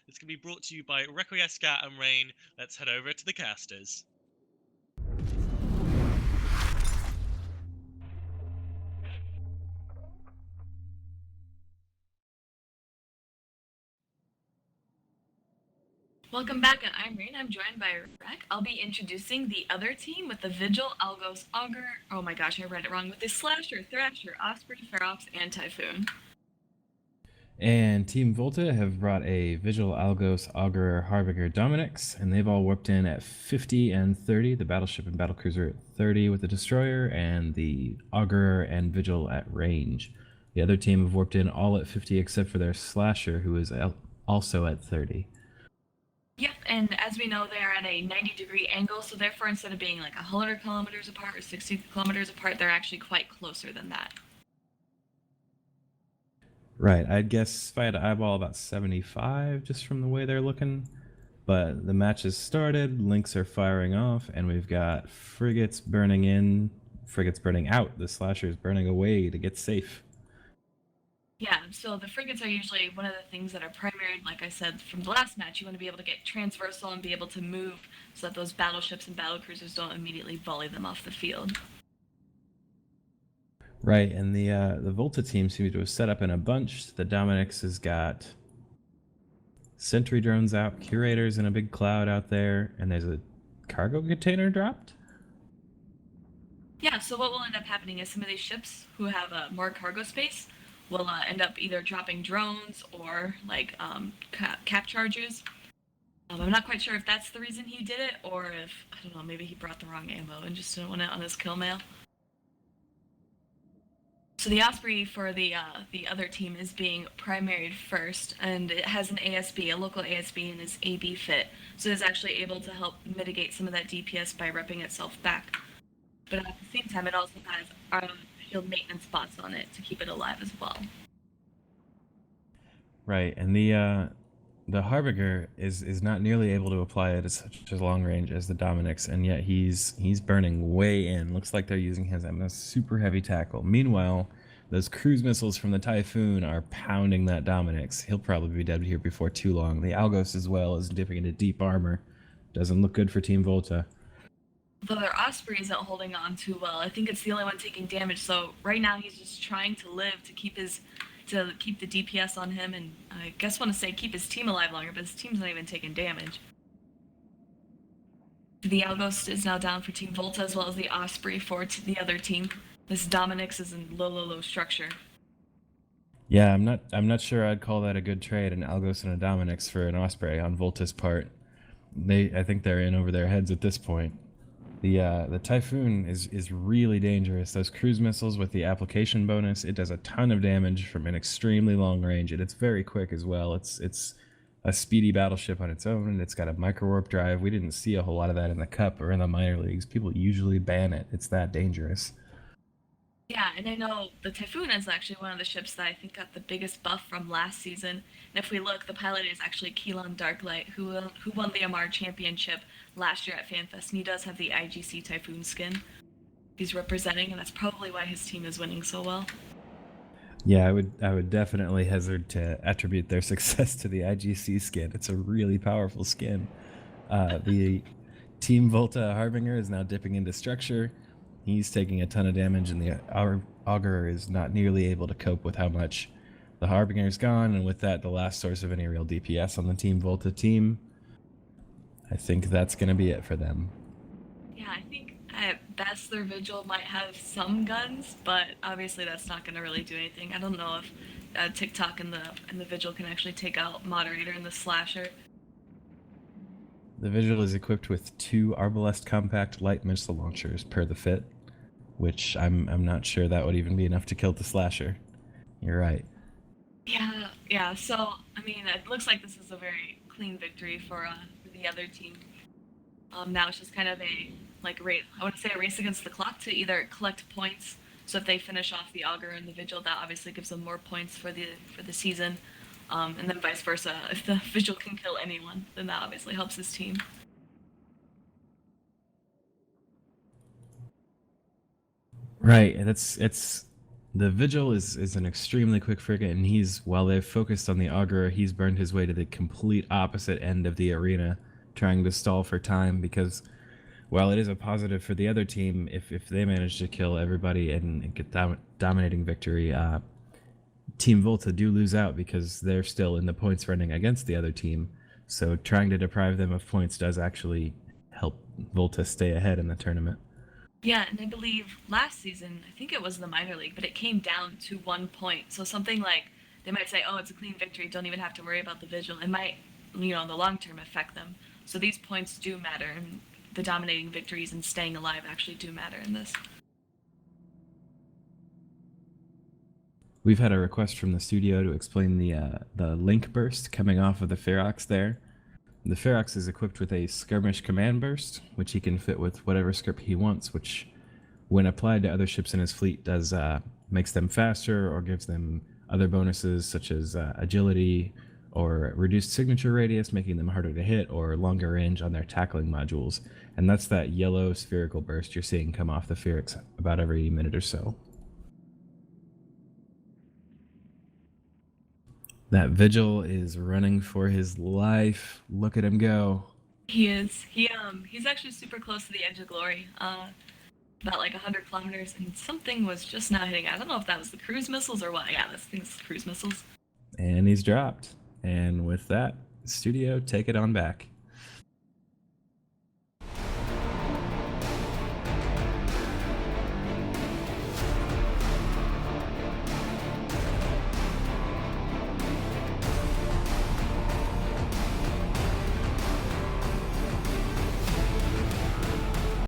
It's going to be brought to you by Requiescat and Rain. Let's head over to the casters. Welcome back, and I'm Rain. I'm joined by Rek. I'll be introducing the other team with the Vigil, Algos, Augur, oh my gosh, I read it wrong, with the Slasher, Thrasher, Osprey, Ferox, and Typhoon. And Team Volta have brought a Vigil, Algos, Augur, Harbinger, Dominix, and they've all warped in at 50 and 30. The Battleship and Battlecruiser at 30 with the Destroyer, and the Augur and Vigil at range. The other team have warped in all at 50 except for their Slasher, who is also at 30. Yep, and as we know, they are at a 90-degree angle, so therefore instead of being like 100 kilometers apart or 60 kilometers apart, they're actually quite closer than that. Right, I'd guess if I had to eyeball about 75 just from the way they're looking. But the match has started, links are firing off, and we've got frigates burning in, frigates burning out, the Slashers burning away to get safe. Yeah, so the frigates are usually one of the things that are primary, like I said from the last match. You want to be able to get transversal and be able to move so that those battleships and battlecruisers don't immediately volley them off the field. Right, and the Volta team seems to have set up in a bunch. The Dominix has got sentry drones out, curators in a big cloud out there, and there's a cargo container dropped? Yeah, so what will end up happening is some of these ships who have more cargo space will end up either dropping drones or like cap charges. I'm not quite sure if that's the reason he did it, or if, I don't know, maybe he brought the wrong ammo and just didn't want it on his kill mail. So the Osprey for the other team is being primaried first, and it has an ASB, a local ASB, and is AB fit, so it's actually able to help mitigate some of that DPS by repping itself back. But at the same time, it also has shield maintenance bots on it to keep it alive as well. Right, and the Harbinger is not nearly able to apply it at such a long range as the Dominix, and yet he's burning way in. Looks like they're using his a super heavy tackle. Meanwhile, those cruise missiles from the Typhoon are pounding that Dominix. He'll probably be dead here before too long. The Algos as well is dipping into deep armor. Doesn't look good for Team Volta. Though their Osprey isn't holding on too well. I think it's the only one taking damage, so right now he's just trying to live to keep the DPS on him, and I guess want to say keep his team alive longer, but his team's not even taking damage. The Algos is now down for Team Volta, as well as the Osprey for the other team. This Dominix is in low structure. Yeah, I'm not sure I'd call that a good trade, an Algos and a Dominix for an Osprey on Volta's part. I think they're in over their heads at this point. The Typhoon is really dangerous. Those cruise missiles with the application bonus, it does a ton of damage from an extremely long range, and it's very quick as well. It's a speedy battleship on its own, and it's got a micro warp drive. We didn't see a whole lot of that in the Cup or in the minor leagues. People usually ban it. It's that dangerous. Yeah, and I know the Typhoon is actually one of the ships that I think got the biggest buff from last season. And if we look, the pilot is actually Keelan Darklight, who won the Amar Championship last year at FanFest, and he does have the IGC Typhoon skin he's representing, and that's probably why his team is winning so well. Yeah, I would definitely hazard to attribute their success to the IGC skin. It's a really powerful skin. The Team Volta Harbinger is now dipping into structure. He's taking a ton of damage, and the Augur is not nearly able to cope with how much the Harbinger's gone, and with that, the last source of any real DPS on the Team Volta team. I think that's going to be it for them. Yeah, I think at best their Vigil might have some guns, but obviously that's not going to really do anything. I don't know if TikTok and the Vigil can actually take out Moderator and the Slasher. The Vigil is equipped with 2 Arbalest compact light missile launchers per the fit, which I'm not sure that would even be enough to kill the Slasher. You're right. Yeah. So I mean, it looks like this is a very clean victory for the other team. Now it's just kind of a race. I want to say a race against the clock to either collect points. So if they finish off the Augur and the Vigil, that obviously gives them more points for the season. And then vice versa. If the Vigil can kill anyone, then that obviously helps his team. Right. It's The Vigil is an extremely quick frigate, and while they've focused on the Augurer, he's burned his way to the complete opposite end of the arena, trying to stall for time because while it is a positive for the other team, if they manage to kill everybody and get dominating victory, Team Volta do lose out because they're still in the points running against the other team. So trying to deprive them of points does actually help Volta stay ahead in the tournament. Yeah, and I believe last season, I think it was the minor league, but it came down to 1 point. So something like they might say, "Oh, it's a clean victory. Don't even have to worry about the vigil." It might, in the long term, affect them. So these points do matter, and the dominating victories and staying alive actually do matter in this. We've had a request from the studio to explain the link burst coming off of the Ferox there. The Ferox is equipped with a skirmish command burst, which he can fit with whatever script he wants, which, when applied to other ships in his fleet, does makes them faster or gives them other bonuses such as agility or reduced signature radius, making them harder to hit, or longer range on their tackling modules. And that's that yellow spherical burst you're seeing come off the Ferox about every minute or so. That Vigil is running for his life. Look at him go. He is. He's actually super close to the edge of glory. About like 100 kilometers, and something was just not hitting. I don't know if that was the cruise missiles or what. Yeah, this thing's cruise missiles. And he's dropped. And with that, studio, take it on back.